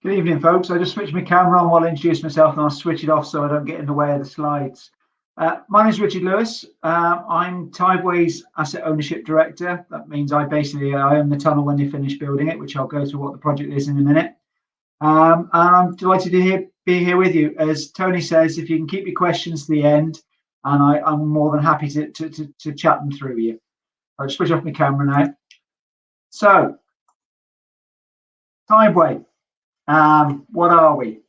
Good evening, folks. I just switched my camera on while I introduce myself, and I'll switch it off so I don't get in the way of the slides. My name is Richard Lewis. I'm Tideway's Asset Ownership Director. That means I own the tunnel when they finish building it, which I'll go through what the project is in a minute. And I'm delighted to be here with you. As Tony says, if you can keep your questions to the end, and I'm more than happy to chat them through you. I'll just switch off my camera now. So, Tideway. What are we?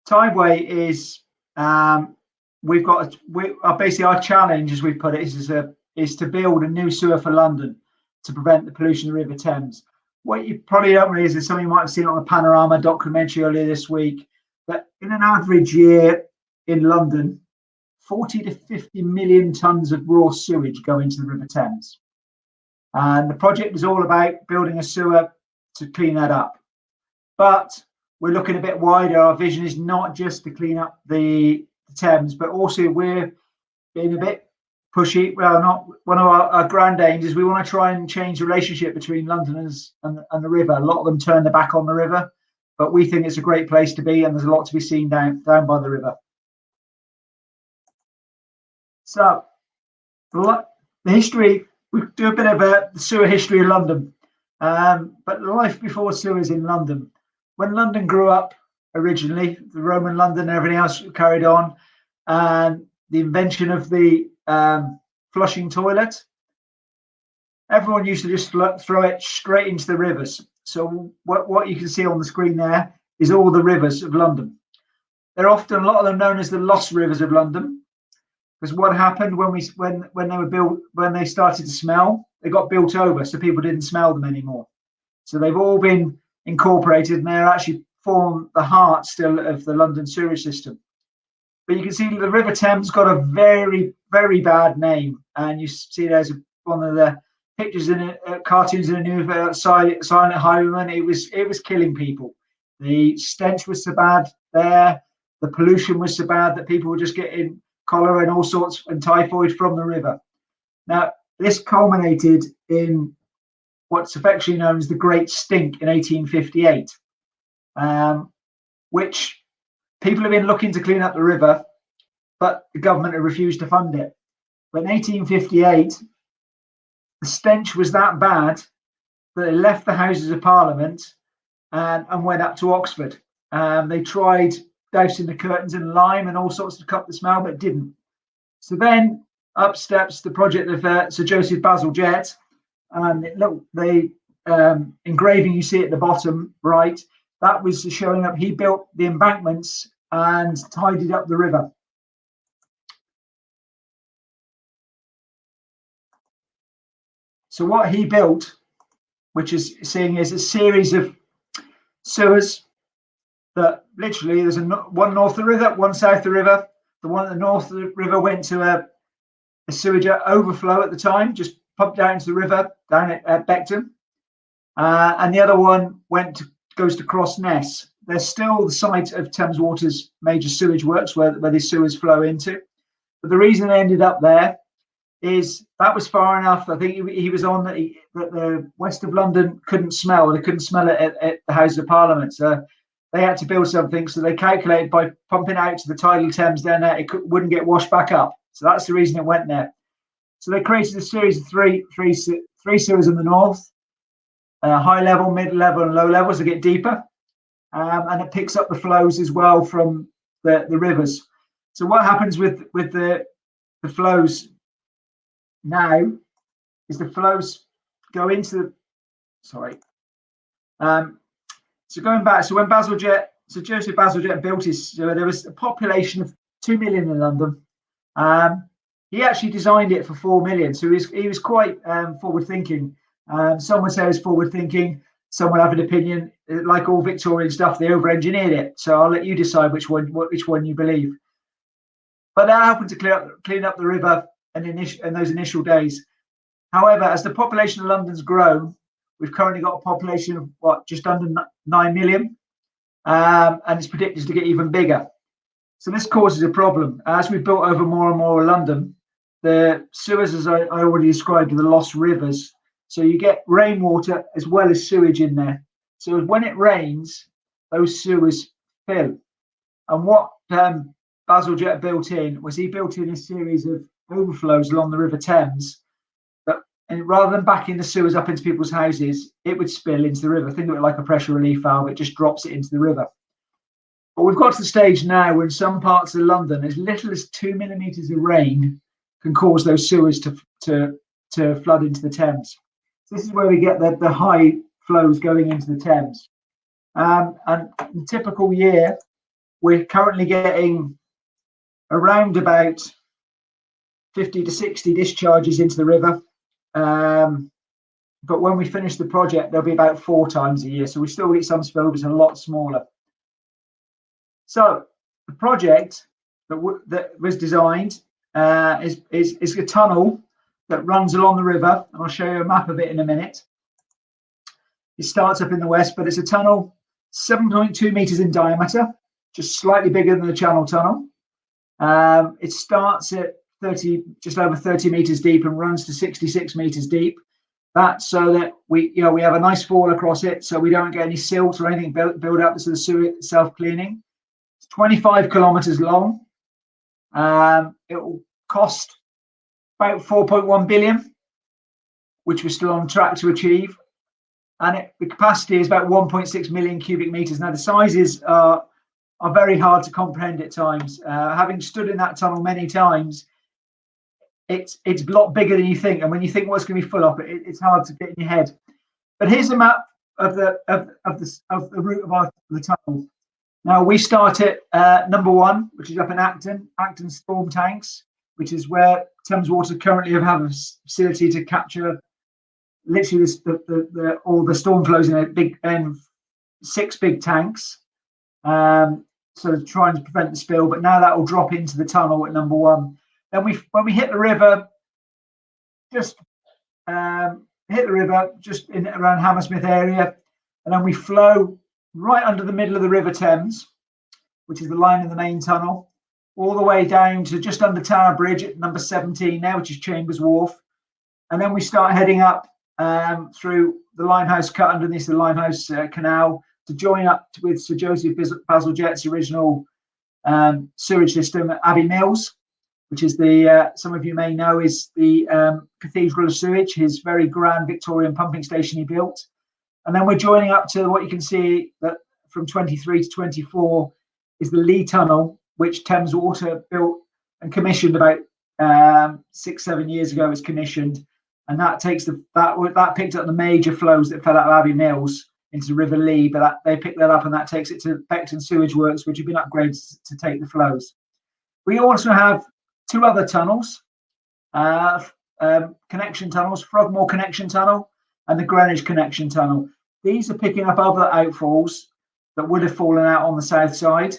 Tideway is basically our challenge, as we put it, is to build a new sewer for London to prevent the pollution of the River Thames. What you probably don't realize is something you might have seen on the Panorama documentary earlier this week, that in an average year in London, 40 to 50 million tonnes of raw sewage go into the River Thames. And the project is all about building a sewer to clean that up. But we're looking a bit wider. Our vision is not just to clean up the Thames, but also we're being a bit pushy. Well, not one of our grand aims is we want to try and change the relationship between Londoners and the river. A lot of them turn their back on the river, but we think it's a great place to be, and there's a lot to be seen down by the river. So the history, we do a bit of a sewer history of London, but life before sewers in London. When London grew up originally, the Roman London and everything else carried on, and the invention of the flushing toilet, everyone used to just throw it straight into the rivers. So what you can see on the screen there is all the rivers of London. They're often, a lot of them, known as the lost rivers of London, because what happened when they were built, when they started to smell, they got built over, so people didn't smell them anymore. So they've all been incorporated, and they're actually form the heart still of the London sewage system. But you can see the River Thames got a very, very bad name, and you see there's one of the pictures in cartoons in a new Silent Highwayman. It was killing people. The stench was so bad there. The pollution was so bad that people were just getting cholera and all sorts and typhoid from the river. Now, this culminated in what's affectionately known as the Great Stink in 1858, which people have been looking to clean up the river, but the government had refused to fund it. But in 1858, the stench was that bad that they left the Houses of Parliament and went up to Oxford. They tried dousing the curtains in lime and all sorts to cut the smell, but didn't. So then up steps the project of Sir Joseph Bazalgette. And look, the engraving you see at the bottom right, that was showing up. He built the embankments and tidied up the river. So what he built, which is seeing is a series of sewers that literally there's one north of the river, one south of the river. The one at the north of the river went to a sewage overflow at the time, just pumped down into the river down at Beckton, and the other one goes to Cross Ness. There's still the site of Thames Water's major sewage works where the sewers flow into. But the reason they ended up there is that was far enough. I think he was on that the west of London couldn't smell. They couldn't smell it at the Houses of Parliament. So they had to build something. So they calculated by pumping out to the tidal Thames down there, it wouldn't get washed back up. So that's the reason it went there. So they created a series of three sewers in the north, high level, mid level, and low levels to get deeper, and it picks up the flows as well from the rivers. So what happens with the flows now is the flows go into so going back. So when Joseph Bazalgette built his sewer, there was a population of 2 million in London. He actually designed it for 4 million, so he was quite forward thinking. Some would say it's forward thinking, some would have an opinion. Like all Victorian stuff, they over engineered it. So I'll let you decide which one you believe. But that happened to clean up the river in those initial days. However, as the population of London's grown, we've currently got a population of just under 9 million, and it's predicted to get even bigger. So this causes a problem. As we've built over more and more of London, the sewers, as I already described, are the lost rivers. So you get rainwater as well as sewage in there. So when it rains, those sewers fill. And what Bazalgette built in was he built in a series of overflows along the River Thames that, and rather than backing the sewers up into people's houses, it would spill into the river. Think of it like a pressure relief valve, it just drops it into the river. But we've got to the stage now where in some parts of London, as little as 2 millimetres of rain can cause those sewers to flood into the Thames. So this is where we get the high flows going into the Thames. And in a typical year, we're currently getting around about 50 to 60 discharges into the river. But when we finish the project, there'll be about 4 times a year. So we still get some spill, but it's a lot smaller. So the project that was designed is a tunnel that runs along the river. And I'll show you a map of it in a minute. It starts up in the west, but it's a tunnel 7.2 meters in diameter, just slightly bigger than the Channel Tunnel. It starts at just over 30 meters deep and runs to 66 meters deep. That's so that we have a nice fall across it, so we don't get any silt or anything build up, so the sewer self-cleaning. It's 25 kilometers long. It will cost about 4.1 billion, which we're still on track to achieve. And the capacity is about 1.6 million cubic meters. Now the sizes are very hard to comprehend at times. Having stood in that tunnel many times, it's a lot bigger than you think. And when you think what's going to be full of, it's hard to get in your head. But here's a map of the route of the tunnel. Now we start at number 1, which is up in Acton storm tanks, which is where Thames Water currently have a facility to capture literally all the storm flows in a big 6 big tanks. So trying to prevent the spill, but now that will drop into the tunnel at number 1. Then when we hit the river, just around Hammersmith area, and then we flow right under the middle of the River Thames, which is the line in the main tunnel, all the way down to just under Tower Bridge at number 17 now, which is Chambers Wharf. And then we start heading up through the Limehouse cut underneath the Limehouse Canal to join up with Sir Joseph Bazalgette's original sewage system at Abbey Mills, which is some of you may know is the Cathedral of Sewage, his very grand Victorian pumping station he built. And then we're joining up to what you can see that from 23 to 24 is the Lee Tunnel, which Thames Water built and commissioned about 6-7 years ago. It was commissioned, and that takes that picked up the major flows that fell out of Abbey Mills into the River Lee, but they picked that up and that takes it to Beckton Sewage Works, which have been upgraded to take the flows. We also have 2 other tunnels, connection tunnels, Frogmore Connection Tunnel and the Greenwich Connection Tunnel. These are picking up other outfalls that would have fallen out on the south side.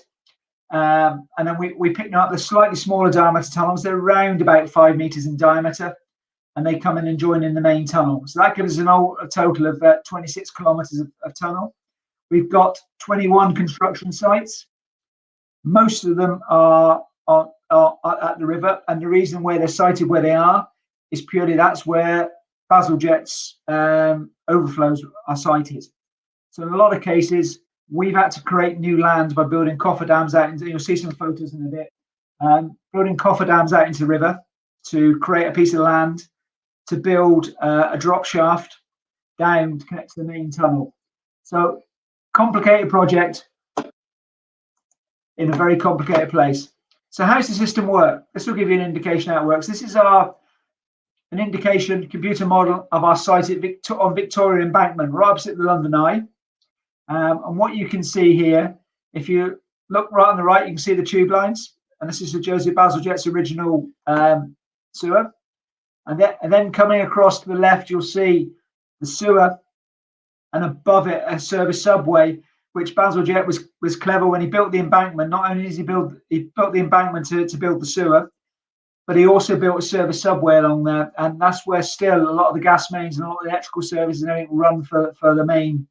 And then we picked up the slightly smaller diameter tunnels. They're around about 5 meters in diameter, and they come in and join in the main tunnel. So that gives us a total of 26 kilometers of tunnel. We've got 21 construction sites. Most of them are at the river, and the reason why they're sited where they are is purely that's where Bazalgette's overflows are sited. So in a lot of cases, we've had to create new land by building cofferdams out into, you'll see some photos in a bit, building cofferdams out into the river to create a piece of land to build a drop shaft down to connect to the main tunnel. So complicated project in a very complicated place. So how does the system work? This will give you an indication how it works. This is an indication computer model of our site on Victoria Embankment, right opposite the London Eye. And what you can see here, if you look right on the right, you can see the tube lines. And this is Sir Joseph Bazalgette's original sewer. And then coming across to the left, you'll see the sewer, and above it a service subway, which Bazalgette was clever when he built the embankment. Not only did he built the embankment to build the sewer, but he also built a service subway along there, and that's where still a lot of the gas mains and a lot of the electrical services and everything run for the main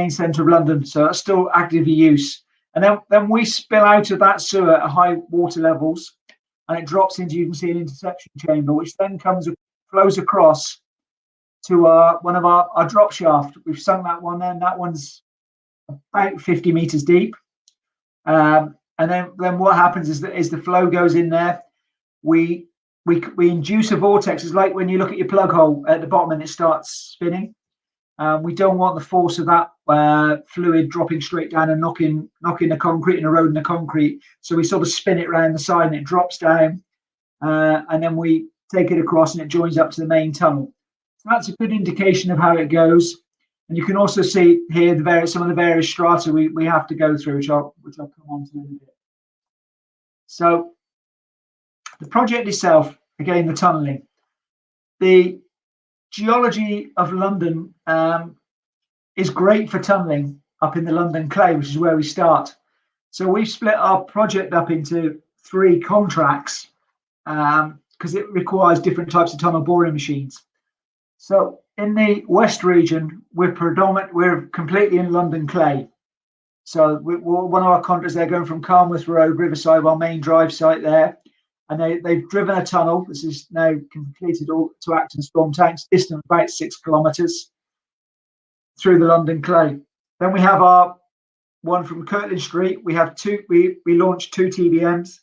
centre of London. So that's still active use. And then we spill out of that sewer at high water levels, and it drops into, you can see, an interception chamber, which then flows across to one of our drop shaft. We've sunk that one, and that one's about 50 meters deep. And then what happens is that as the flow goes in there, we induce a vortex. It's like when you look at your plug hole at the bottom and it starts spinning. We don't want the force of that fluid dropping straight down and knocking the concrete and eroding the concrete. So we sort of spin it around the side and it drops down, and then we take it across and it joins up to the main tunnel. So that's a good indication of how it goes. And you can also see here some of the various strata we have to go through, which I'll come on to in a bit. So the project itself, again, the tunnelling. The geology of London is great for tunnelling up in the London clay, which is where we start. So we've split our project up into 3 contracts because it requires different types of tunnel boring machines. So in the West region, we're completely in London clay. So one of our contracts, they're going from Carnworth Road, Riverside, our main drive site there. And they've driven a tunnel. This is now completed all to Acton Storm Tanks, distant about 6 kilometres through the London clay. Then we have our one from Kirtland Street. We have we launched 2 TBMs.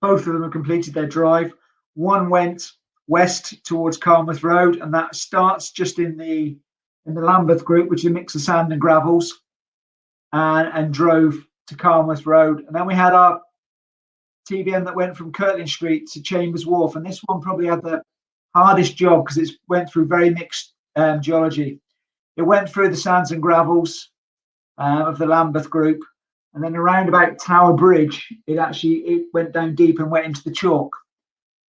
Both of them have completed their drive. One went west towards Carnworth Road, and that starts just in the Lambeth group, which is a mix of sand and gravels, and drove to Carnworth Road. And then we had our TBM that went from Kirtland Street to Chambers Wharf, and this one probably had the hardest job because it went through very mixed geology. It went through the sands and gravels of the Lambeth group, and then around about Tower Bridge, it went down deep and went into the chalk.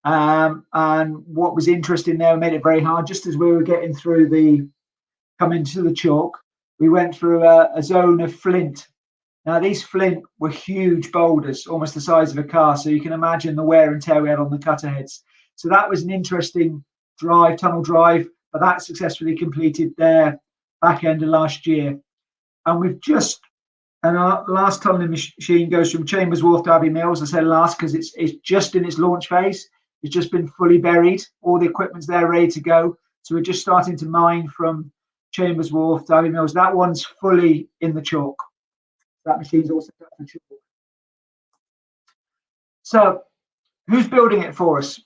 And what was interesting there, made it very hard. Just as we were getting through coming to the chalk, we went through a zone of flint. Now these flint were huge boulders, almost the size of a car. So you can imagine the wear and tear we had on the cutter heads. So that was an interesting tunnel drive, but that successfully completed there back end of last year. And our last tunnelling machine goes from Chambers Wharf to Abbey Mills. I said last because it's just in its launch phase. It's just been fully buried. All the equipment's there ready to go. So we're just starting to mine from Chambers Wharf to Abbey Mills. That one's fully in the chalk. That machine's also set up for chalk. So who's building it for us?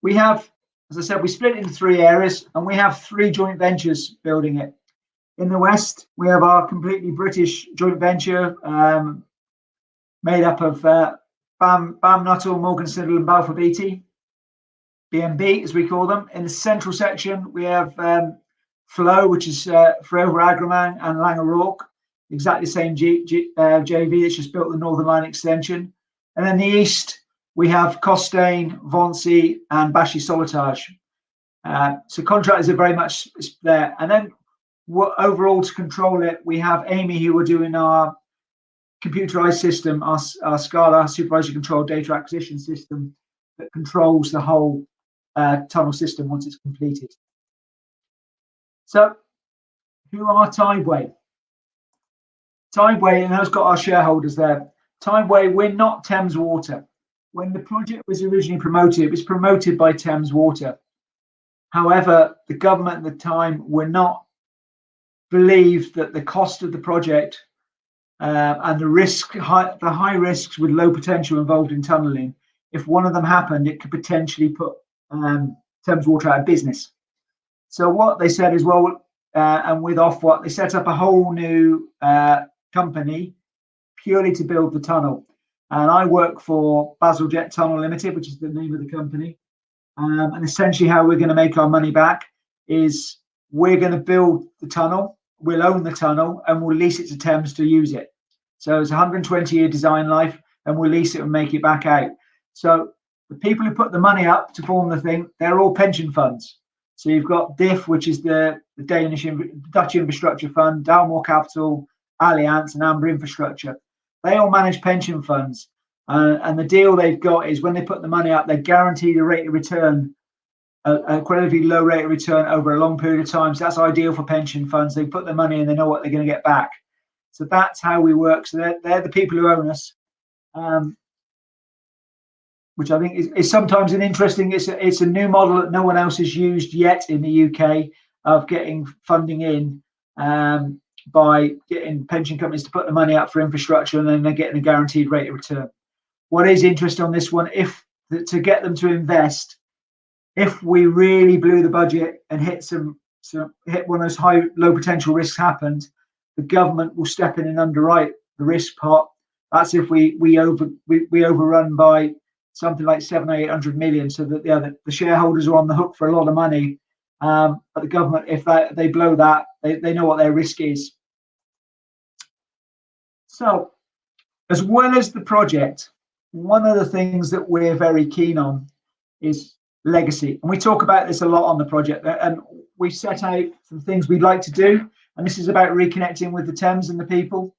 We have, as I said, we split it into 3 areas, and we have 3 joint ventures building it. In the west, we have our completely British joint venture made up of BAM Nuttall, Morgan Sindall and Balfour Beatty, BMB as we call them. In the central section, we have Flow, which is Forever Agraman and Lang O'Rourke, exactly the same JV that's just built the Northern Line extension. And then the east, we have Costain, Vaughan and Bashy Solitage. So contractors are very much there. And then overall to control it, we have Amy, who are doing our computerized system, our SCADA, supervisory control data acquisition system, that controls the whole tunnel system once it's completed. So who are Tideway? Tideway, and those got our shareholders there. Tideway, we're not Thames Water. When the project was originally promoted, it was promoted by Thames Water. However, the government at the time believed that the cost of the project and the high risks with low potential involved in tunnelling, if one of them happened, it could potentially put Thames Water out of business. So what they said is, well, and with Ofwat, they set up a whole new company purely to build the tunnel. And I work for Bazalgette Tunnel Limited, which is the name of the company. And essentially how we're going to make our money back is we're going to build the tunnel, we'll own the tunnel, and we'll lease it to Thames to use it. So it's a 120-year design life, and we'll lease it and make it back out. So the people who put the money up to form the thing, they're all pension funds. So you've got DIF, which is the Dutch Infrastructure Fund, Dalmore Capital, Allianz, and Amber Infrastructure. They all manage pension funds. And the deal they've got is when they put the money up, they're guaranteed a rate of return, a relatively low rate of return over a long period of time. So that's ideal for pension funds. They put the money in, they know what they're going to get back. So that's how we work. So they're the people who own us, which I think is sometimes an interesting, it's a new model that no one else has used yet in the UK of getting funding in by getting pension companies to put the money up for infrastructure, and then they're getting a guaranteed rate of return. What is interesting on this one, if to get them to invest, if we really blew the budget and hit one of those low potential risks happened, the government will step in and underwrite the risk part. That's if we overrun by something like 700 or 800 million, so that the shareholders are on the hook for a lot of money. But the government, if they blow that, they know what their risk is. So, as well as the project, one of the things that we're very keen on is legacy. And we talk about this a lot on the project. And we set out some things we'd like to do. And this is about reconnecting with the Thames and the people.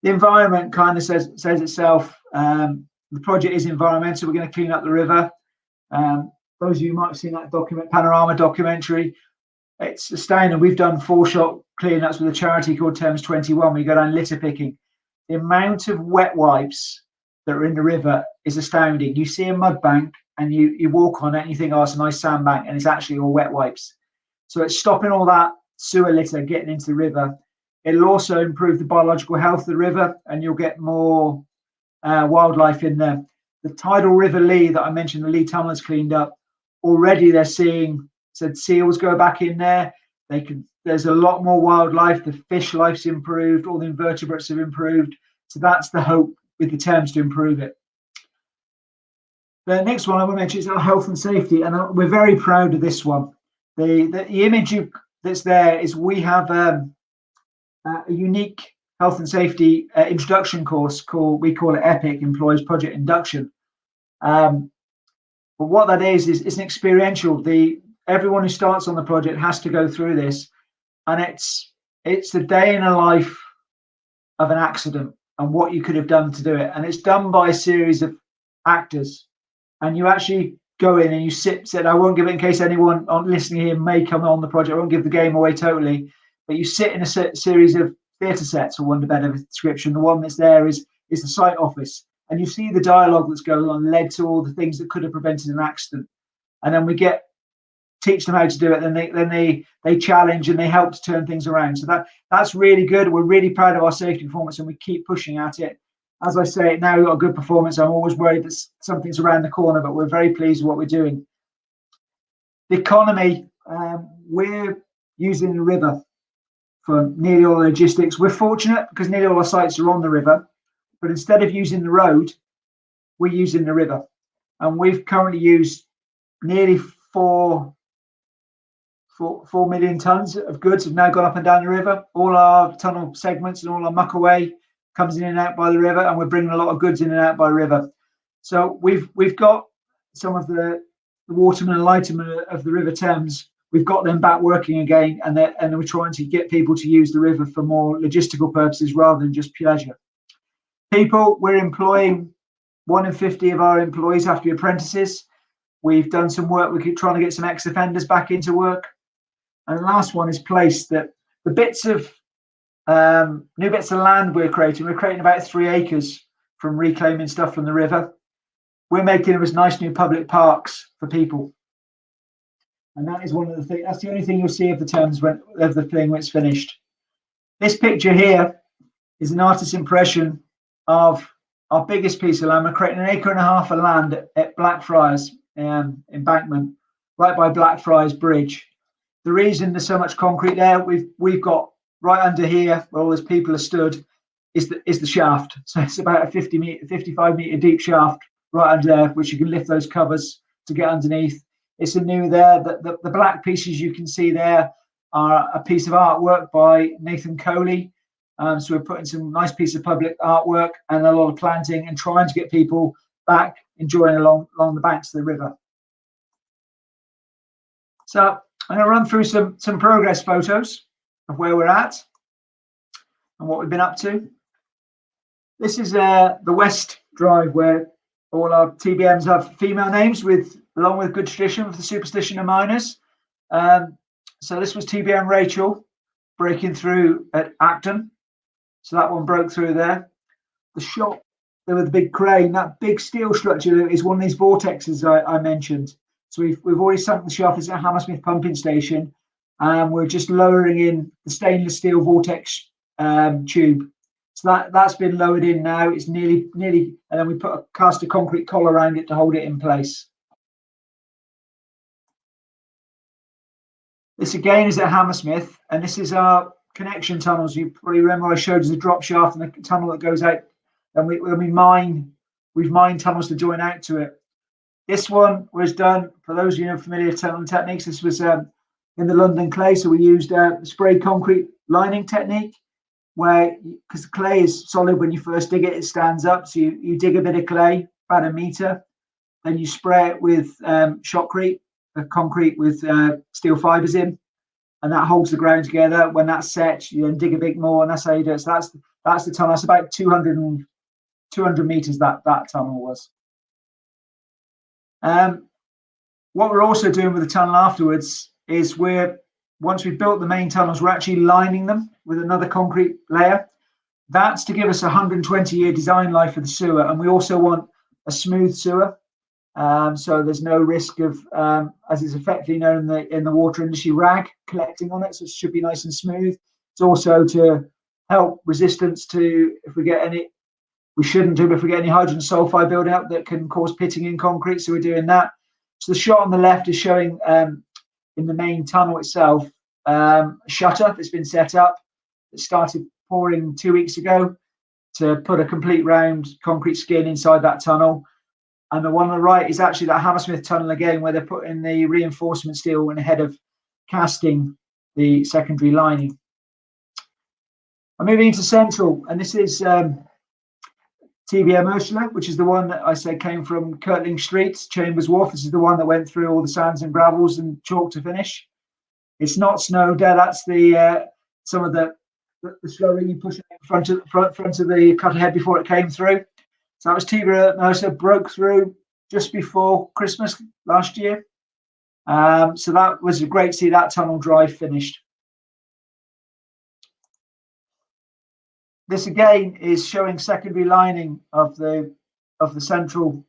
The environment kind of says itself. The project is environmental. We're going to clean up the river. Those of you who might have seen that panorama documentary, it's astounding. We've done 4-shot cleanups with a charity called Thames 21. We go down litter picking. The amount of wet wipes that are in the river is astounding. You see a mud bank and you walk on it and you think, oh, it's a nice sandbank, and it's actually all wet wipes. So it's stopping all that sewer litter getting into the river. It'll also improve the biological health of the river, and you'll get more wildlife in there. The tidal River Lee that I mentioned, the Lee Tunnel is cleaned up. Already they're seeing seals go back in there. There's a lot more wildlife. The fish life's improved. All the invertebrates have improved. So that's the hope with the Thames, to improve it. The next one I want to mention is our health and safety, and we're very proud of this one. The image that's there is we have a unique health and safety introduction course we call it EPIC, Employees Project Induction. But what that is it's an experiential. Everyone who starts on the project has to go through this, and it's the day in a life of an accident and what you could have done to do it. And it's done by a series of actors, and you actually go in and you sit. I won't give it in case anyone listening here may come on the project. I won't give the game away totally, but you sit in a series of theatre sets, for want of a better description. The one that's there is the site office, and you see the dialogue that's going on led to all the things that could have prevented an accident. And then we teach them how to do it. Then they challenge and they help to turn things around. So that's really good. We're really proud of our safety performance, and we keep pushing at it. As I say, now we've got a good performance. I'm always worried that something's around the corner, but we're very pleased with what we're doing. The economy, we're using the river for nearly all the logistics. We're fortunate because nearly all our sites are on the river, but instead of using the road, we're using the river. And we've currently used nearly 4 million tons of goods have now gone up and down the river. All our tunnel segments and all our muck away comes in and out by the river, and we're bringing a lot of goods in and out by the river. So we've got some of the watermen and lightermen of the River Thames. We've got them back working again, and we're trying to get people to use the river for more logistical purposes rather than just pleasure. People, we're employing 1 in 50 of our employees have to be apprentices. We've done some work. We keep trying to get some ex-offenders back into work. And the last one is place. That the bits of new bits of land we're creating about 3 acres from reclaiming stuff from the river. We're making them as nice new public parks for people. And that is one of the things. That's the only thing you'll see of the Thames when it's finished. This picture here is an artist's impression of our biggest piece of land. We're creating 1.5 acres of land at Blackfriars embankment, right by Blackfriars Bridge. The reason there's so much concrete there, we've got right under here where all those people are stood is the shaft. So it's about a 55 meter deep shaft right under there, which you can lift those covers to get underneath. It's a new there. The black pieces you can see there are a piece of artwork by Nathan Coley. So we're putting some nice piece of public artwork and a lot of planting and trying to get people back enjoying along the banks of the river. So I'm going to run through some progress photos of where we're at and what we've been up to. This is the West Drive, where all our TBMs have female names along with good tradition of the superstition of miners. So this was TBM Rachel breaking through at Acton. So that one broke through there. The shop there with the big crane, that big steel structure is one of these vortexes I mentioned. So we've already sunk the shaft. It's at Hammersmith pumping station. we're just lowering in the stainless steel vortex tube. So that's been lowered in now. It's nearly, and then we cast a concrete collar around it to hold it in place. This again is at Hammersmith, and this is our connection tunnels. You probably remember I showed you the drop shaft and the tunnel that goes out, and we've mined tunnels to join out to it. This one was done, for those of you who are familiar with tunneling techniques, this was in the London clay, so we used spray concrete lining technique, where, because the clay is solid when you first dig it, it stands up, so you dig a bit of clay, about 1 metre, then you spray it with shotcrete, concrete with steel fibres in, and that holds the ground together. When that's set, you then dig a bit more, and that's how you do it. So that's the tunnel. That's about 200 metres that tunnel was. What we're also doing with the tunnel afterwards is once we've built the main tunnels, we're actually lining them with another concrete layer. That's to give us a 120-year design life for the sewer, and we also want a smooth sewer. So there's no risk of, as is effectively known in the water industry, rag collecting on it. So it should be nice and smooth. It's also to help resistance to, if we get any, we shouldn't do, but if we get any hydrogen sulfide building up that can cause pitting in concrete. So we're doing that. So the shot on the left is showing in the main tunnel itself, a shutter that's been set up. It started pouring 2 weeks ago to put a complete round concrete skin inside that tunnel. And the one on the right is actually that Hammersmith tunnel again, where they're putting the reinforcement steel in ahead of casting the secondary lining. I'm moving into Central, and this is TBM Ursula, which is the one that I said came from Kirtling Street, Chambers Wharf. This is the one that went through all the sands and gravels and chalk to finish. It's not snowed there. That's the some of the slurry you push in front of the cutter head before it came through. So that was TBM Ursula, broke through just before Christmas last year. So that was great to see that tunnel drive finished. This again is showing secondary lining of the Central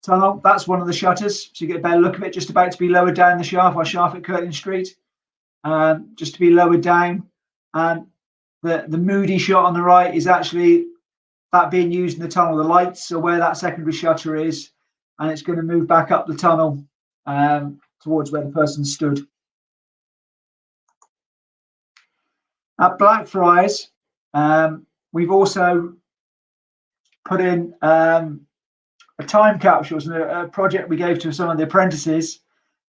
tunnel. That's one of the shutters, so you get a better look of it. Just about to be lowered down the shaft, our shaft at Kirtling Street, just to be lowered down. And the moody shot on the right is actually that being used in the tunnel. The lights are where that secondary shutter is, and it's going to move back up the tunnel towards where the person stood. At Blackfriars, we've also put in a time capsules, and a project we gave to some of the apprentices,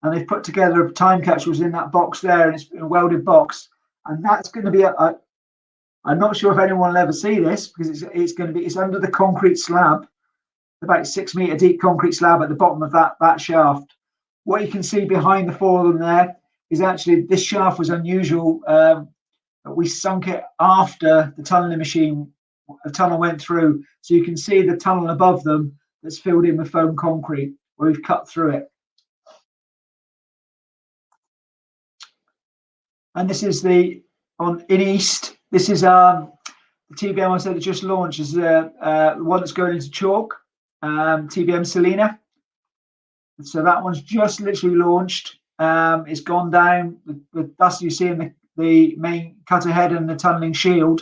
and they've put together time capsules in that box there, and it's a welded box, and that's going to be I'm not sure if anyone will ever see this, because it's under the concrete slab, about 6 metre deep concrete slab at the bottom of that shaft. What you can see behind the four of them there is actually this shaft was unusual. We sunk it after the tunnel went through, so you can see the tunnel above them that's filled in with foam concrete where we've cut through it. And this is in East. This is the TBM I said that just launched, is the one that's going into chalk, TBM Selena. So that one's just literally launched. It's gone down. The dust you see in the main cutter head and the tunnelling shield,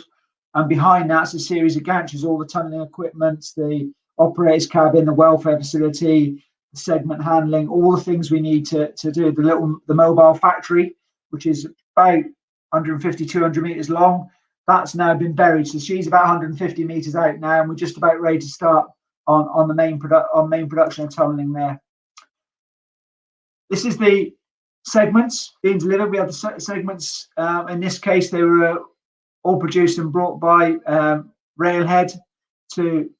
and behind that's a series of gantries, all the tunnelling equipment, the operator's cabin, the welfare facility, the segment handling, all the things we need to do. The mobile factory, which is about 150, 200 metres long, that's now been buried. So she's about 150 metres out now, and we're just about ready to start on the main production of tunnelling there. This is the segments being delivered. We have the segments, in this case they were all produced and brought by railhead to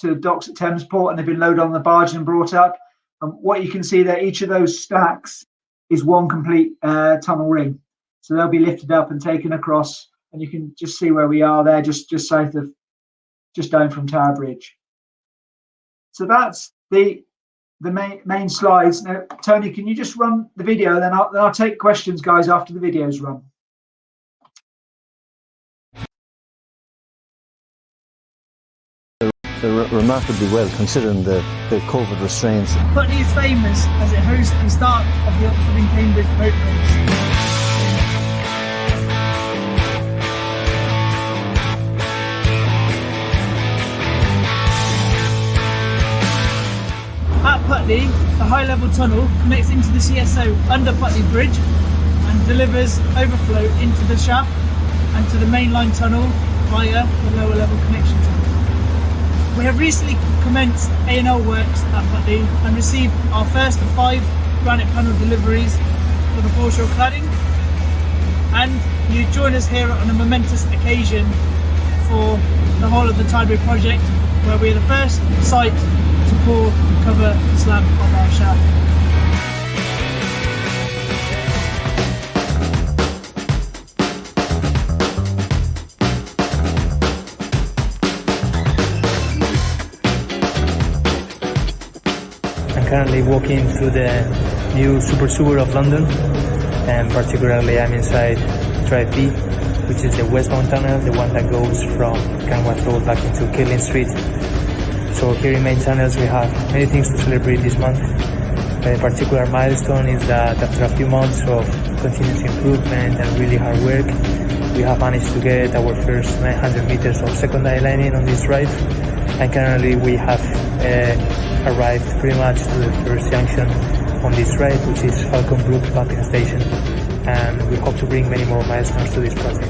the docks at Thames Port, and they've been loaded on the barge and brought up. And what you can see there, each of those stacks is one complete tunnel ring, so they'll be lifted up and taken across, and you can just see where we are there, just south of, just down from Tower Bridge. So that's the main slides. Now, Tony, can you just run the video? Then I'll take questions, guys, after the video's run. They're remarkably well, considering the COVID restraints. Putney is famous as it hosts the start of the Oxford and Cambridge boat race. high-level tunnel connects into the CSO under Putney Bridge and delivers overflow into the shaft and to the mainline tunnel via the lower level connection tunnel. We have recently commenced A&L works at Putney and received our first of 5 granite panel deliveries for the foreshore cladding, and you join us here on a momentous occasion for the whole of the Tideway project, where we are the first site to pour and cover the slab of our shaft. I'm currently walking through the new super sewer of London, and particularly I'm inside Drive B, which is the westbound tunnel, the one that goes from Canworth Road back into Kirling Street. So here in Main Tunnels we have many things to celebrate this month. A particular milestone is that after a few months of continuous improvement and really hard work, we have managed to get our first 900 meters of secondary lining on this drive, and currently we have arrived pretty much to the first junction on this drive, which is Falcon Brook pumping station, and we hope to bring many more milestones to this project.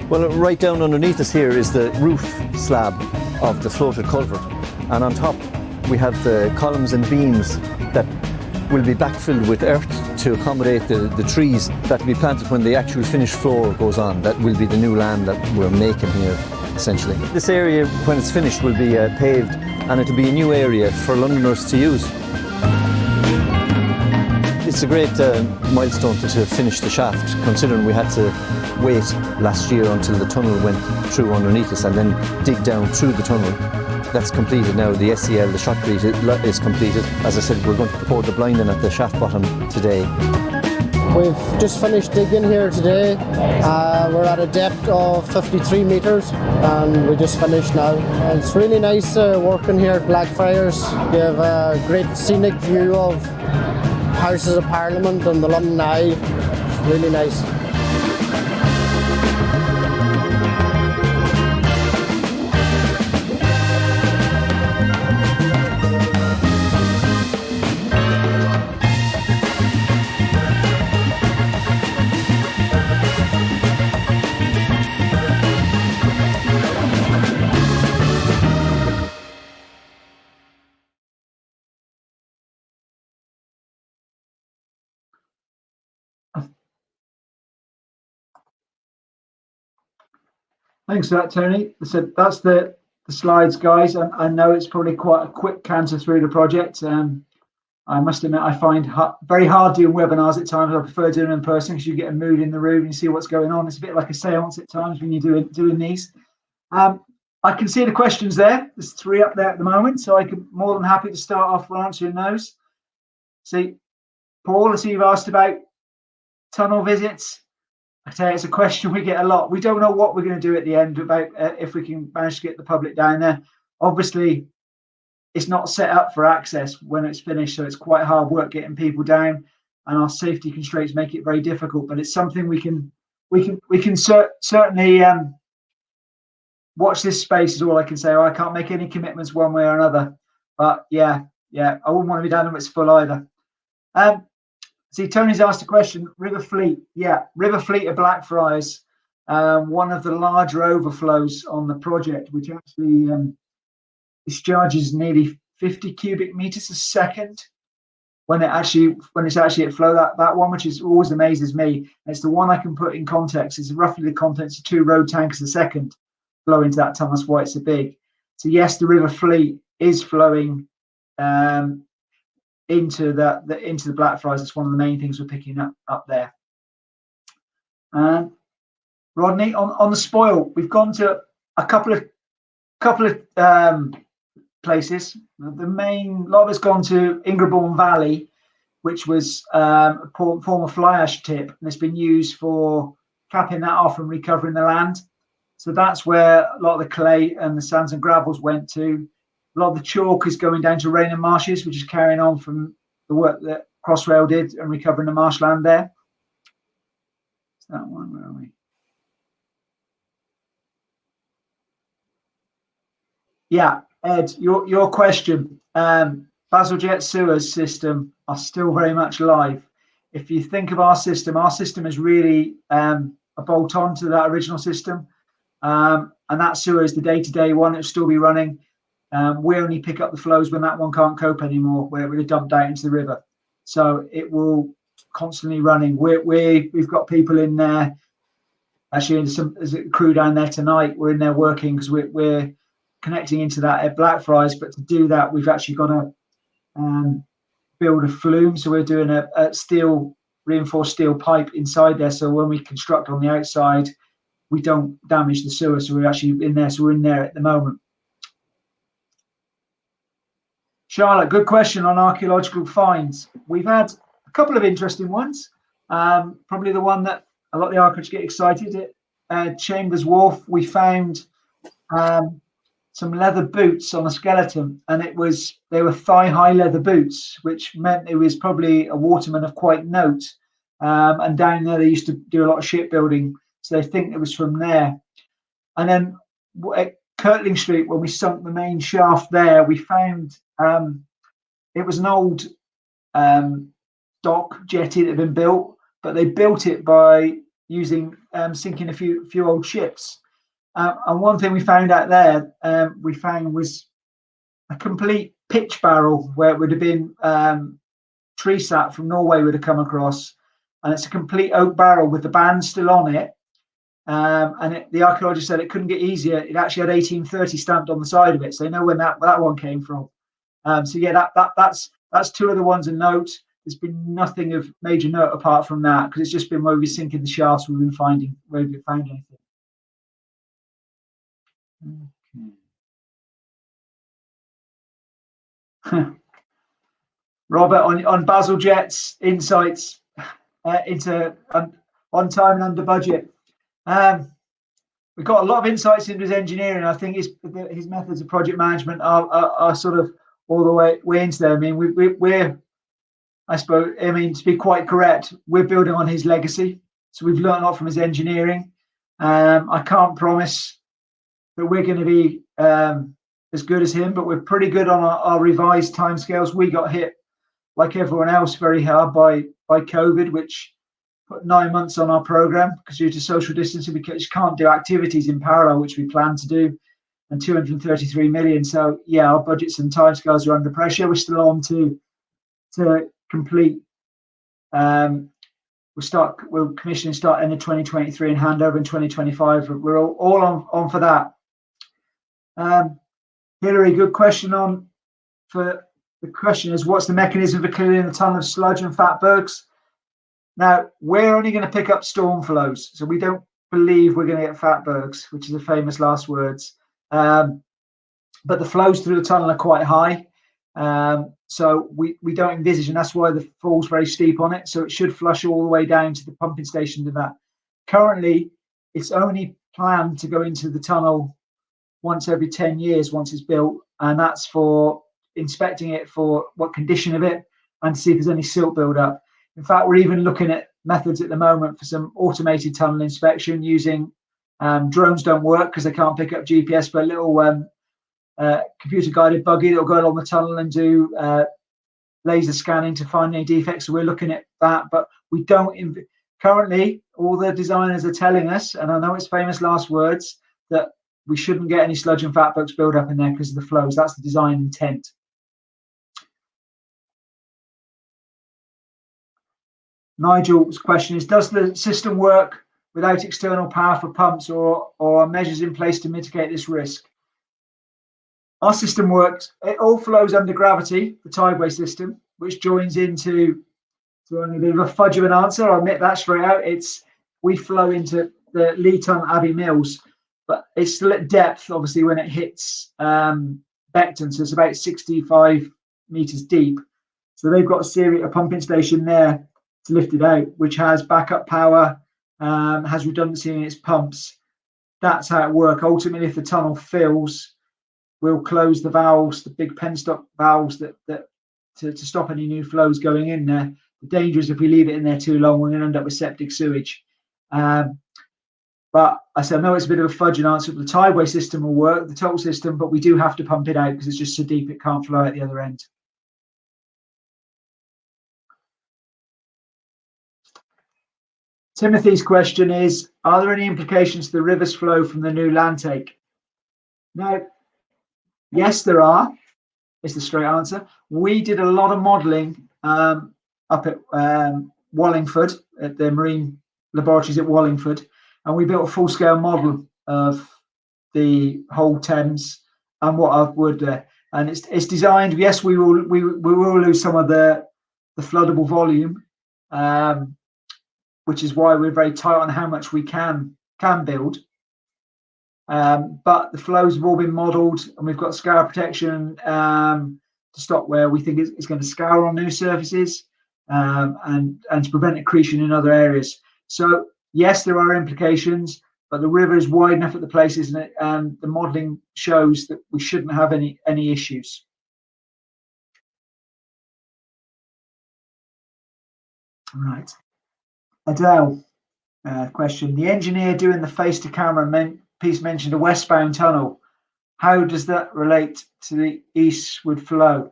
Well, right down underneath us here is the roof slab of the floated culvert, and on top we have the columns and beams that will be backfilled with earth to accommodate the trees that will be planted when the actual finished floor goes on. That will be the new land that we're making here, essentially. This area, when it's finished, will be paved, and it'll be a new area for Londoners to use. It's a great milestone to finish the shaft, considering we had to wait last year until the tunnel went through underneath us and then dig down through the tunnel. That's completed now. The SEL, the shotcrete, is completed. As I said, we're going to pour the blinding at the shaft bottom today. We've just finished digging here today. We're at a depth of 53 metres and we just finished now. It's really nice working here at Blackfriars. You have a great scenic view of Houses of Parliament and the London Eye. Really nice. Thanks for that, Tony. So that's the slides, guys. I know it's probably quite a quick canter through the project. I must admit, I find very hard doing webinars at times. I prefer doing them in person because you get a mood in the room and you see what's going on. It's a bit like a seance at times when you're doing these. I can see the questions there. There's 3 up there at the moment, so I can more than happy to start off with answering those. See, Paul, I see you've asked about tunnel visits. I tell you, it's a question we get a lot. We don't know what we're going to do at the end about if we can manage to get the public down there. Obviously, it's not set up for access when it's finished, so it's quite hard work getting people down, and our safety constraints make it very difficult. But it's something we can certainly watch this space. Is all I can say. I can't make any commitments one way or another. But yeah, I wouldn't want to be down when it's full either. See, Tony's asked a question. River Fleet, River Fleet of Blackfriars, one of the larger overflows on the project, which actually discharges nearly 50 cubic meters a second when it's actually at flow. That one, which is always amazes me, and it's the one I can put in context. It's roughly the contents of 2 road tankers a second flow into that tunnel. That's why it's so big. So yes, the River Fleet is flowing into the Blackfriars. It's one of the main things we're picking up there. Rodney, on the spoil, we've gone to a couple of places. The main lot has gone to Ingerbourne Valley, which was a former fly ash tip, and it's been used for capping that off and recovering the land. So that's where a lot of the clay and the sands and gravels went to. A lot of the chalk is going down to Rainham Marshes, which is carrying on from the work that Crossrail did and recovering the marshland there. That one, where are we? Yeah, Ed, your question. Bazalgette sewers system are still very much live. If you think of our system is really a bolt on to that original system. And that sewer is the day-to-day one. It'll still be running. We only pick up the flows when that one can't cope anymore, where we're dumped out into the river. So it will constantly running. We've got people in there. Actually, there's a crew down there tonight. We're in there working because we're connecting into that at Blackfriars. But to do that, we've actually got to build a flume. So we're doing a reinforced steel pipe inside there. So when we construct on the outside, we don't damage the sewer. So we're actually in there. So we're in there at the moment. Charlotte, good question on archaeological finds. We've had a couple of interesting ones. Probably the one that a lot of the archaeologists get excited at Chambers Wharf. We found some leather boots on a skeleton, and they were thigh-high leather boots, which meant it was probably a waterman of quite note. And down there, they used to do a lot of shipbuilding, so they think it was from there. And then at Kirtling Street, when we sunk the main shaft there, we found it was an old dock jetty that had been built, but they built it by using sinking a few old ships. And one thing we found out there, was a complete pitch barrel where it would have been tree sap from Norway would have come across, and it's a complete oak barrel with the band still on it. The archaeologist said it couldn't get easier. It actually had 1830 stamped on the side of it, so they know when that one came from. So yeah, that's two of the ones of note. There's been nothing of major note apart from that, because it's just been where we're sinking the shafts we've been finding, where we've found anything. Okay. Robert, on Bazalgette's insights into on time and under budget. We've got a lot of insights into his engineering. I think his methods of project management are sort of all the way into there. I mean, we're to be quite correct, we're building on his legacy. So we've learned a lot from his engineering. I can't promise that we're going to be as good as him, but we're pretty good on our revised timescales. We got hit, like everyone else, very hard by COVID, which put 9 months on our program because due to social distancing, we just can't do activities in parallel, which we plan to do, and 233 million. So yeah, our budgets and timescales are under pressure. We're still on to complete. We'll commission and start end of 2023 and hand over in 2025. We're all on for that. Hilary, good question for the question is, what's the mechanism for clearing the tunnel of sludge and fatbergs? Now, we're only going to pick up storm flows, so we don't believe we're going to get fatbergs, which is the famous last words. But the flows through the tunnel are quite high, so we don't envisage, and that's why the fall's very steep on it. So it should flush all the way down to the pumping station to that. Currently, it's only planned to go into the tunnel once every 10 years once it's built, and that's for inspecting it for what condition of it and to see if there's any silt build-up. In fact, we're even looking at methods at the moment for some automated tunnel inspection using drones. Don't work because they can't pick up GPS, but a little computer-guided buggy that will go along the tunnel and do laser scanning to find any defects. So we're looking at that, but we don't. Currently, all the designers are telling us, and I know it's famous last words, that we shouldn't get any sludge and fatbergs build up in there because of the flows. That's the design intent. Nigel's question is, does the system work without external power for pumps, or are measures in place to mitigate this risk? Our system works, it all flows under gravity, the tideway system, which joins into, so only a bit of a fudge of an answer, I'll admit that straight out. We flow into the Lee Tunnel Abbey Mills, but it's still at depth, obviously, when it hits Beckton, so it's about 65 meters deep. So they've got a pumping station there to lift it out, which has backup power, has redundancy in its pumps. that's how it works. Ultimately, if the tunnel fills, we'll close the valves, the big penstock valves to stop any new flows going in there. The danger is if we leave it in there too long, we're going to end up with septic sewage. But I said, no, it's a bit of a fudging answer. The tideway system will work, the total system, but we do have to pump it out because it's just so deep it can't flow at the other end. Timothy's question is, are there any implications to the river's flow from the new land take? Now, yes, there are, is the straight answer. We did a lot of modelling up at Wallingford, at the marine laboratories at Wallingford, and we built a full-scale model of the whole Thames and what would and it's designed. Yes, we will lose some of the floodable volume, which is why we're very tight on how much we can build. But the flows have all been modelled, and we've got scour protection to stop where we think it's going to scour on new surfaces, and to prevent accretion in other areas. So yes, there are implications, but the river is wide enough at the places, and the modelling shows that we shouldn't have any issues. All right. Adele, question. The engineer doing the face-to-camera piece mentioned a westbound tunnel. How does that relate to the eastward flow?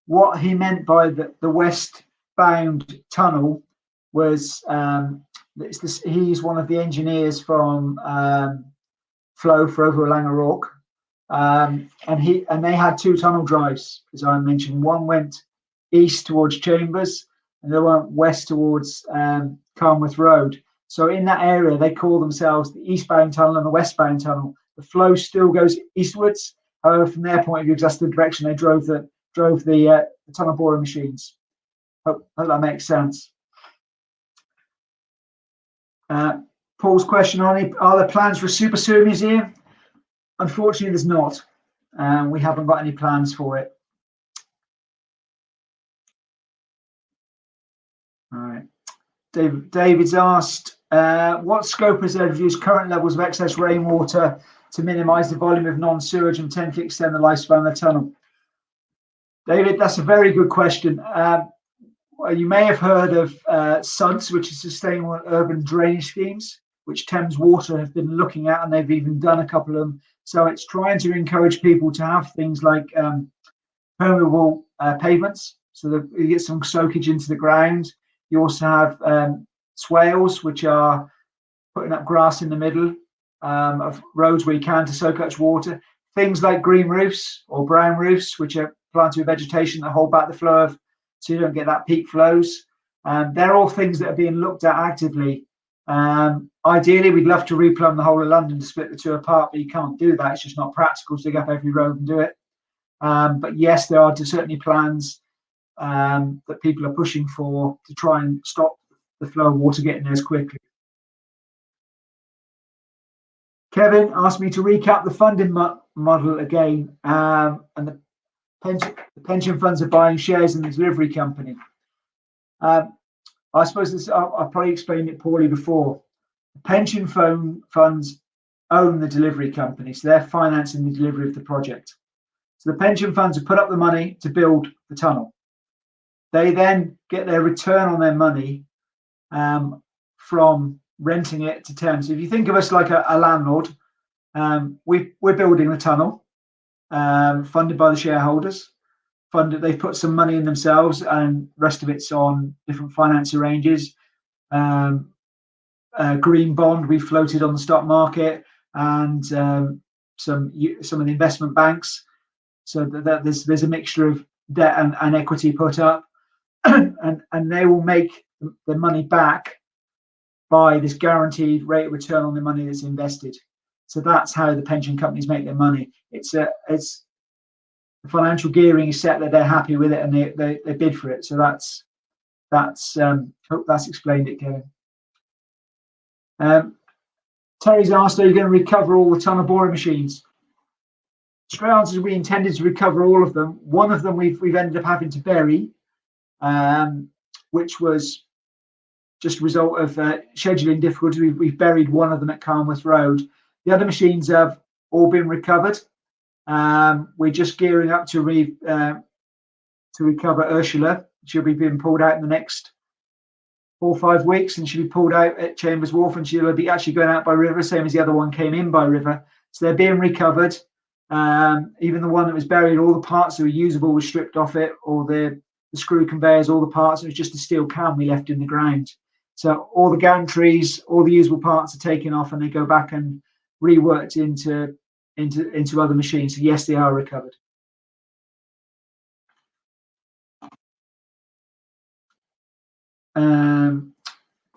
What he meant by the westbound tunnel was he's one of the engineers from Flow for over Langeroog, and they had two tunnel drives, as I mentioned. One went east towards Chambers, and the other went west towards Carnworth Road. So in that area, they call themselves the eastbound tunnel and the westbound tunnel. The flow still goes eastwards. However, from their point of view, because that's the direction they drove the tunnel boring machines. Hope that makes sense. Paul's question on are there plans for a super sewer museum? Unfortunately, there's not. We haven't got any plans for it. All right. David's asked, what scope is there to reduce current levels of excess rainwater to minimise the volume of non-sewage and potentially extend the lifespan of the tunnel? David, that's a very good question. You may have heard of SUDS, which is Sustainable Urban Drainage Schemes, which Thames Water have been looking at, and they've even done a couple of them. So it's trying to encourage people to have things like permeable pavements, so that you get some soakage into the ground. You also have swales, which are putting up grass in the middle of roads where you can to soak up water. Things like green roofs or brown roofs, which are planted with vegetation that hold back the flow of, so you don't get that peak flows. They're all things that are being looked at actively. Ideally, we'd love to replumb the whole of London to split the two apart, but you can't do that. It's just not practical to dig up every road and do it. But yes, there are certainly plans that people are pushing for to try and stop the flow of water getting there as quickly. Kevin asked me to recap the funding model again, and the pension funds are buying shares in the delivery company. I suppose I probably explained it poorly before. The pension funds own the delivery company, so they're financing the delivery of the project. So the pension funds have put up the money to build the tunnel. They then get their return on their money from renting it to Thames. If you think of us like a landlord, we're building the tunnel, funded by the shareholders. They've put some money in themselves, and the rest of it's on different finance ranges. Green bond we floated on the stock market, and some of the investment banks. So that there's a mixture of debt and equity put up, and they will make the money back by this guaranteed rate of return on the money that's invested. So that's how the pension companies make their money. It's the financial gearing is set that they're happy with it, and they bid for it. So that's hope that's explained it, Kevin. Terry's asked, are you going to recover all the tunnel boring machines? Straight answer is we intended to recover all of them. One of them we've ended up having to bury, which was just a result of scheduling difficulties. We've buried one of them at Carnworth Road. The other machines have all been recovered. We're just gearing up to recover Ursula. She'll be being pulled out in the next 4 or 5 weeks, and she'll be pulled out at Chambers Wharf, and she'll be actually going out by river, same as the other one came in by river. So they're being recovered. Even the one that was buried, all the parts that were usable were stripped off it, or the screw conveyors, all the parts. It was just a steel can we left in the ground. So all the gantries, all the usable parts are taken off, and they go back and reworked into other machines. So yes, they are recovered.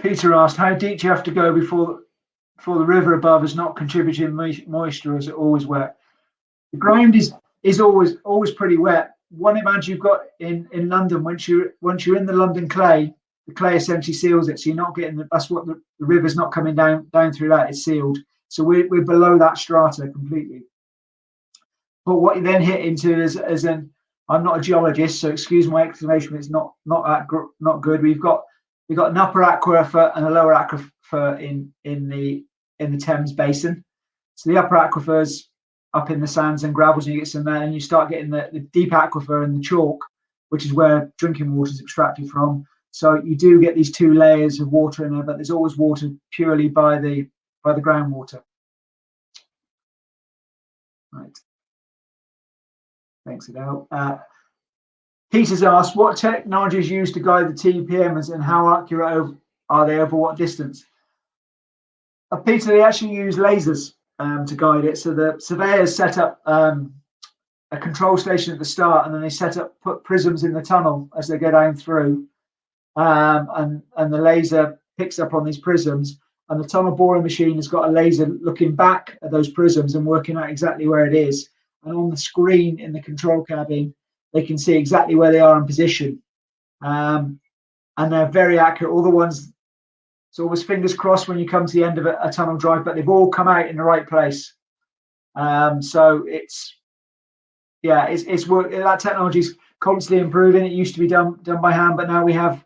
Peter asked, how deep do you have to go before the river above is not contributing moisture, or is it always wet? The ground is always pretty wet. One advantage you've got in London, once you're in the London clay, the clay essentially seals it, so you're not getting that's what the river's not coming down through that. It's sealed, so we're below that strata completely. But what you then hit into is I'm not a geologist, so excuse my explanation, but it's not good. We've got an upper aquifer and a lower aquifer in the Thames basin. So the upper aquifer's up in the sands and gravels, and you get some there, and you start getting the deep aquifer and the chalk, which is where drinking water is extracted from. So you do get these 2 layers of water in there, but there's always water purely by the groundwater. Right. Thanks, Adele. Peter's asked, what technology is used to guide the TPMs, and how accurate are they over what distance? Peter, they actually use lasers to guide it. So the surveyors set up a control station at the start, and then they put prisms in the tunnel as they go down through, and the laser picks up on these prisms, and the tunnel boring machine has got a laser looking back at those prisms and working out exactly where it is. And on the screen in the control cabin, they can see exactly where they are in position, and they're very accurate. All the ones, it's always fingers crossed when you come to the end of a tunnel drive, but they've all come out in the right place. So it's work. That technology is constantly improving. It used to be done by hand, but now we have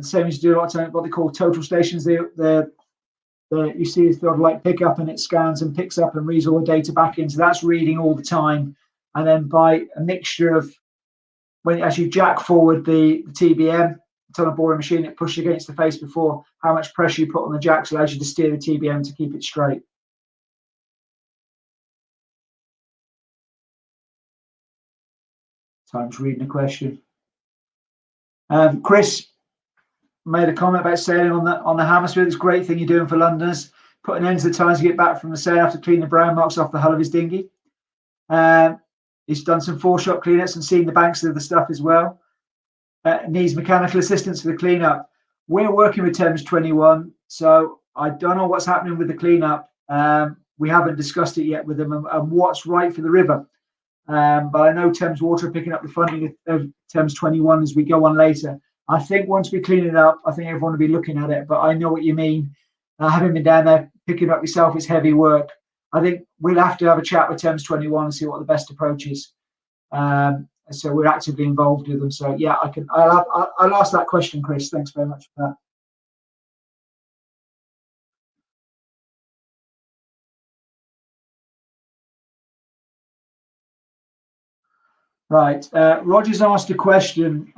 same as do a lot of time, what they call total stations. You see it's got like pick up, and it scans and picks up and reads all the data back in. So that's reading all the time. And then by a mixture of when as you jack forward the TBM, the tunnel boring machine, it pushes against the face before, how much pressure you put on the jacks allows you to steer the TBM to keep it straight. Time's reading a question. Chris made a comment about sailing on the Hammersmith. It's a great thing you're doing for Londoners, putting an end to the time to get back from the sail after cleaning the brown marks off the hull of his dinghy. He's done some foreshop cleanups and seen the banks of the stuff as well. Needs mechanical assistance for the cleanup. We're working with Thames 21, so I don't know what's happening with the cleanup. We haven't discussed it yet with them and what's right for the river. But I know Thames Water are picking up the funding of Thames 21 as we go on later. I think once we clean it up, I think everyone will be looking at it. But I know what you mean. Having been down there, picking it up yourself is heavy work. I think we'll have to have a chat with Thames 21 and see what the best approach is. So we're actively involved with them. So yeah, I'll ask that question, Chris. Thanks very much for that. Right, Roger's asked a question.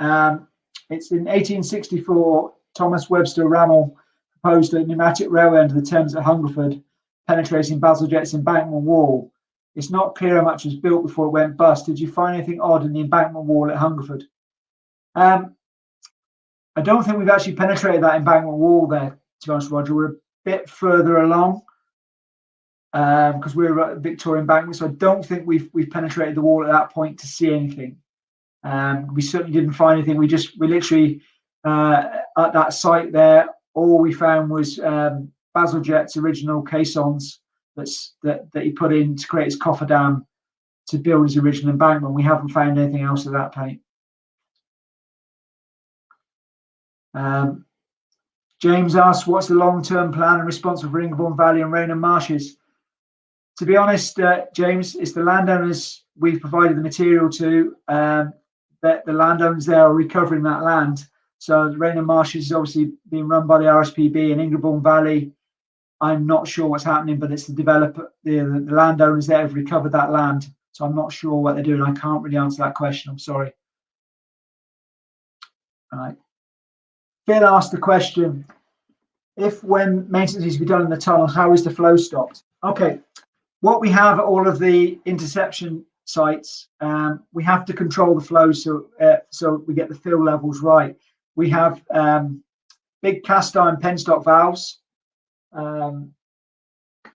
It's in 1864, Thomas Webster Rammell proposed a pneumatic railway under the Thames at Hungerford, penetrating Bazalgette's embankment wall. It's not clear how much was built before it went bust. Did you find anything odd in the embankment wall at Hungerford? I don't think we've actually penetrated that embankment wall there, to be honest, Roger. We're a bit further along because we're at Victoria Embankment, so I don't think we've penetrated the wall at that point to see anything. We certainly didn't find anything. We literally at that site there, all we found was Bazalgette's original caissons that he put in to create his cofferdam to build his original embankment. We haven't found anything else of that paint. James asks, what's the long-term plan and responsible for Ingerbourne Valley and Rainham Marshes? To be honest, James, it's the landowners we've provided the material to, that the landowners there are recovering that land. So the Rainham Marshes is obviously being run by the RSPB, and Ingerbourne Valley I'm not sure what's happening, but it's the developer, the landowners that have recovered that land. So I'm not sure what they're doing. I can't really answer that question. I'm sorry. All right. Phil asked the question, if when maintenance needs to be done in the tunnel, how is the flow stopped? Okay, what we have at all of the interception sites, we have to control the flow so we get the fill levels right. We have big cast iron penstock valves,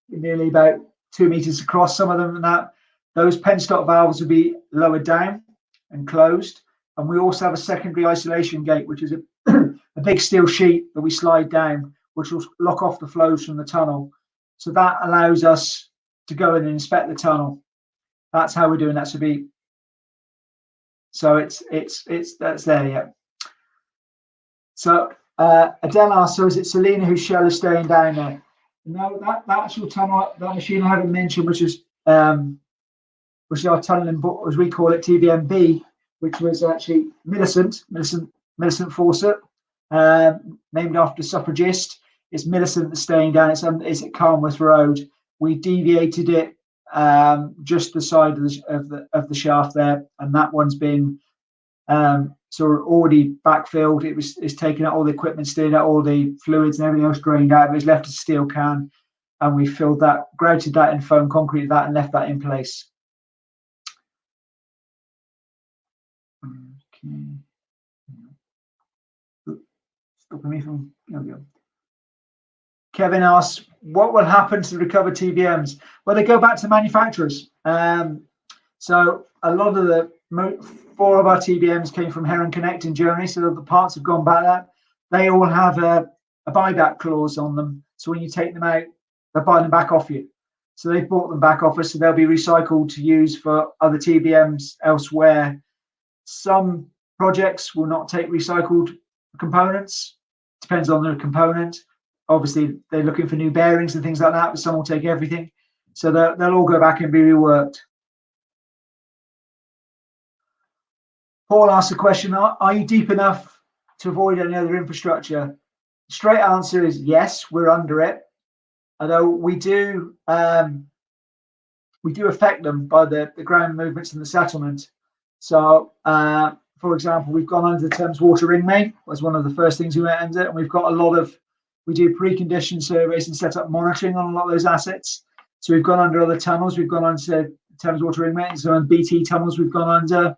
nearly about 2 meters across, some of them, and that those penstock valves will be lowered down and closed. And we also have a secondary isolation gate, which is a big steel sheet that we slide down, which will lock off the flows from the tunnel. So that allows us to go in and inspect the tunnel. That's how we're doing that. So it's that's there, yeah. So Adele asked, so is it Selena whose shell is staying down there? No, that actual tunnel, that machine I haven't mentioned, which is our tunnel, as we call it, TBMB, which was actually Millicent Fawcett, named after suffragist. It's Millicent that's staying down. It's at Carnworth Road. We deviated it just the side of the shaft there, and that one's been sort of already backfilled. It's taken out all the equipment, steered out all the fluids and everything else drained out. It was left a steel can, and we filled that, grouted that in foam, concreted that, and left that in place. Okay. Stopping me from. There we go. Kevin asks, what will happen to the recovered TBMs? Well, they go back to manufacturers. So a lot of the 4 of our TBMs came from Heron Connect in Germany, so the parts have gone back there. They all have a buyback clause on them. So when you take them out, they'll buy them back off you. So they've bought them back off us, so they'll be recycled to use for other TBMs elsewhere. Some projects will not take recycled components. Depends on the component. Obviously, they're looking for new bearings and things like that, but some will take everything. So they'll all go back and be reworked. Paul asked a question, are you deep enough to avoid any other infrastructure? Straight answer is yes, we're under it. Although we do affect them by the ground movements and the settlement. So, for example, we've gone under the Thames Water Ring Main, was one of the first things we went under, and we've got we do precondition surveys and set up monitoring on a lot of those assets. So we've gone under other tunnels. We've gone under Thames Water Ring Main, so on BT tunnels we've gone under.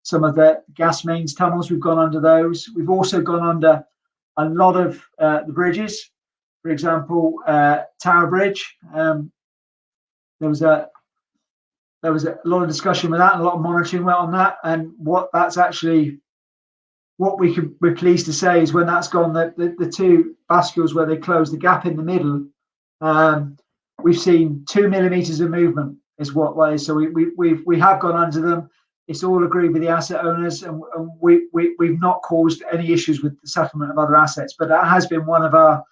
Some of the gas mains tunnels, we've gone under those. We've also gone under a lot of the bridges. For example, Tower Bridge. There was a lot of discussion with that and a lot of monitoring went on that. And what we're pleased to say is when that's gone, the 2 bascules where they close the gap in the middle, we've seen 2 millimeters of movement is what way. So we have gone under them. It's all agreed with the asset owners, and we've not caused any issues with the settlement of other assets. But that has been one of our.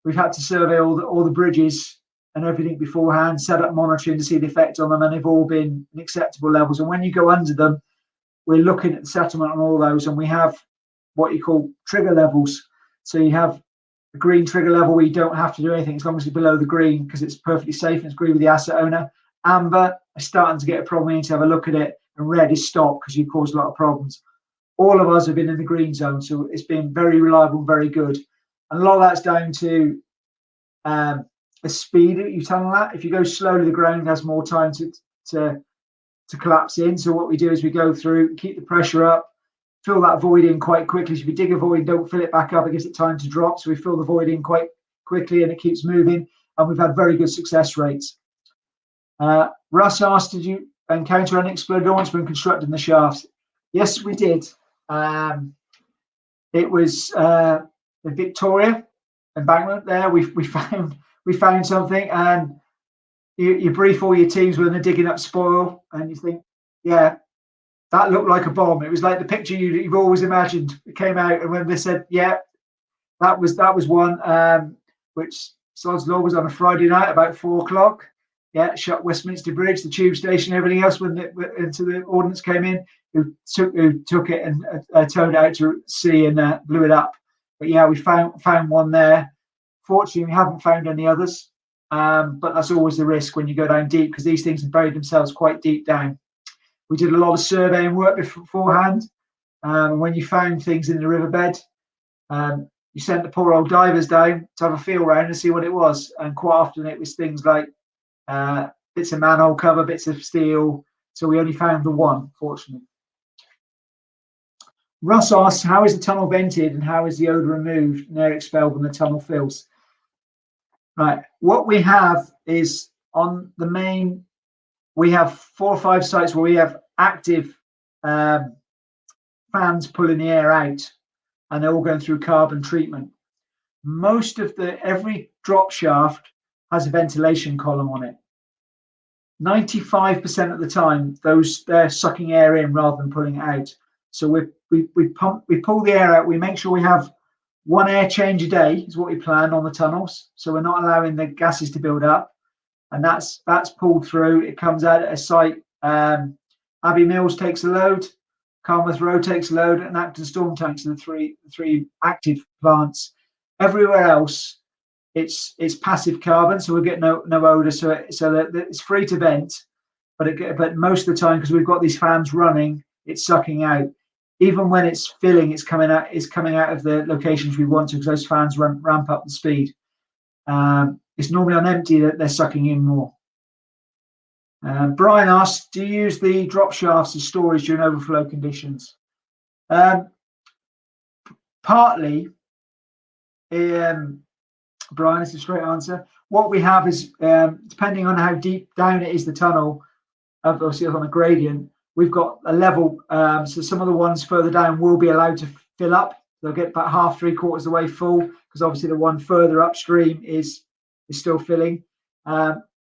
We've had to survey all the bridges and everything beforehand, set up monitoring to see the effect on them, and they've all been in acceptable levels. And when you go under them, we're looking at the settlement on all those, and we have what you call trigger levels. So you have a green trigger level where you don't have to do anything as long as it's below the green because it's perfectly safe and it's agreed with the asset owner. Amber is starting to get a problem. We need to have a look at it. And red is stop because you cause a lot of problems. All of us have been in the green zone, so it's been very reliable and very good. And a lot of that's down to the speed that you tunnel at. If you go slowly, the ground has more time to collapse in. So what we do is we go through, keep the pressure up, fill that void in quite quickly. So if you dig a void, don't fill it back up, it gives it time to drop. So we fill the void in quite quickly and it keeps moving. And we've had very good success rates. Russ asked, did you encounter unexploded ordnance when constructing the shafts? Yes, we did. It was the Victoria embankment there. We found something, and you brief all your teams when they're digging up spoil, and you think, yeah, that looked like a bomb. It was like the picture you've always imagined. It came out, and when they said, yeah, that was one, which Sod's Law was on a Friday night about 4:00. Yeah, shut Westminster Bridge, the tube station, everything else until the ordnance came in, who took it and towed it out to sea and blew it up. But yeah, we found one there. Fortunately, we haven't found any others, but that's always the risk when you go down deep, because these things have buried themselves quite deep down. We did a lot of surveying work beforehand. When you found things in the riverbed, you sent the poor old divers down to have a feel round and see what it was. And quite often it was things like bits of manhole cover, bits of steel. So we only found the one, fortunately. Russ asks, how is the tunnel vented and how is the odour removed and air expelled when the tunnel fills? Right, what we have is on the main, we have 4 or 5 sites where we have active fans pulling the air out, and they're all going through carbon treatment. Most of every drop shaft has a ventilation column on it. 95% of the time, they're sucking air in rather than pulling it out. So we pull the air out. We make sure we have 1 air change a day is what we plan on the tunnels. So we're not allowing the gases to build up, and that's pulled through. It comes out at a site. Abbey Mills takes a load, Carmouth Road takes a load, and Acton Storm Tanks are the three active plants. Everywhere else, it's passive carbon, so we get no odor. So that it's free to vent, but most of the time, because we've got these fans running, it's sucking out. Even when it's filling, it's coming out of the locations we want to, because those fans ramp up the speed. It's normally on empty that they're sucking in more. Brian asks, do you use the drop shafts as storage during overflow conditions? Partly, Brian, it's a straight answer. What we have is, depending on how deep down it is the tunnel, obviously on a gradient, we've got a level, so some of the ones further down will be allowed to fill up. They'll get about half, 3/4 of the way full, because obviously the one further upstream is still filling.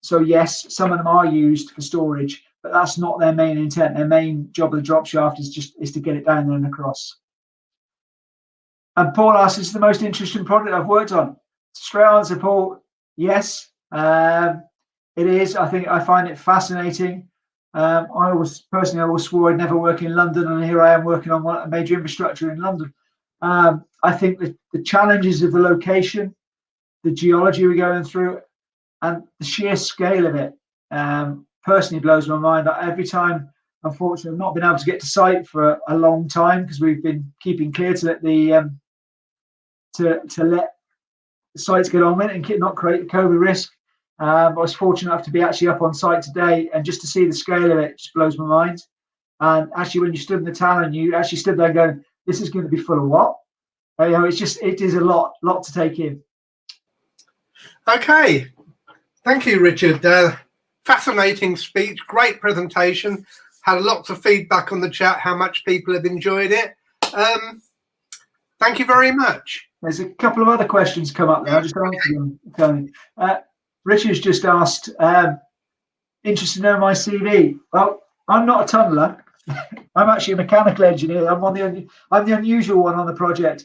So yes, some of them are used for storage, but that's not their main intent. Their main job of the drop shaft is to get it down there and across. And Paul asks, "This is the most interesting project I've worked on." Straight answer, Paul. Yes, it is. I find it fascinating. I always swore I'd never work in London, and here I am working on a major infrastructure in London. I think the challenges of the location, the geology we're going through, and the sheer scale of it personally blows my mind. Every time, unfortunately, I've not been able to get to site for a long time because we've been keeping clear to let the sites get on with it and not create COVID risk. I was fortunate enough to be actually up on site today, and just to see the scale of it just blows my mind. And actually, when you stood in the talon, you actually stood there going, "This is going to be full of what?" It is a lot to take in. Okay, thank you, Richard. Fascinating speech, great presentation. Had lots of feedback on the chat how much people have enjoyed it. Thank you very much. There's a couple of other questions come up there. I'll just answer them, Tony. Richard's just asked, interested to know my CV. Well, I'm not a tunneler. I'm actually a mechanical engineer. I'm the unusual one on the project.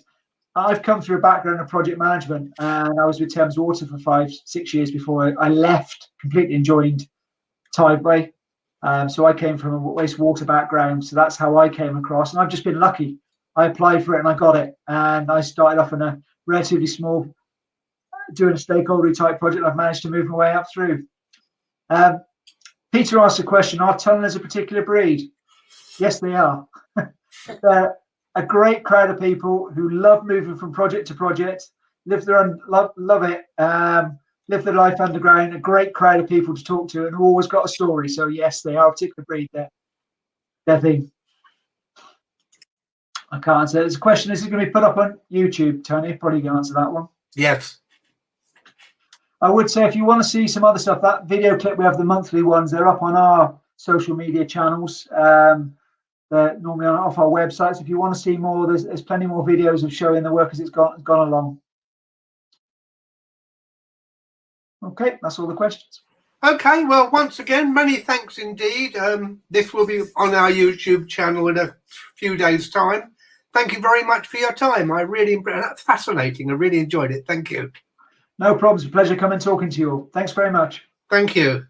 I've come through a background of project management, and I was with Thames Water for 5-6 years before I left completely and joined Tideway. So I came from a wastewater background, so that's how I came across. And I've just been lucky. I applied for it and I got it. And I started off in a relatively small, doing a stakeholder type project. I've managed to move my way up through. Peter asked a question: are tunnelers a particular breed? Yes, they are. They're a great crowd of people who love moving from project to project, love it, live their life underground. A great crowd of people to talk to, and who always got a story. So yes, they are a particular breed. Their thing. I can't answer. There's a question: is it going to be put up on YouTube, Tony? Probably can answer that one. Yes. I would say if you want to see some other stuff, that video clip, we have the monthly ones. They're up on our social media channels. They're normally off our websites. If you want to see more, there's plenty more videos of showing the work as it's gone along. Okay, that's all the questions. Okay, well, once again, many thanks indeed. This will be on our YouTube channel in a few days' time. Thank you very much for your time. That's fascinating. I really enjoyed it. Thank you. No problems. A pleasure coming talking to you all. Thanks very much. Thank you.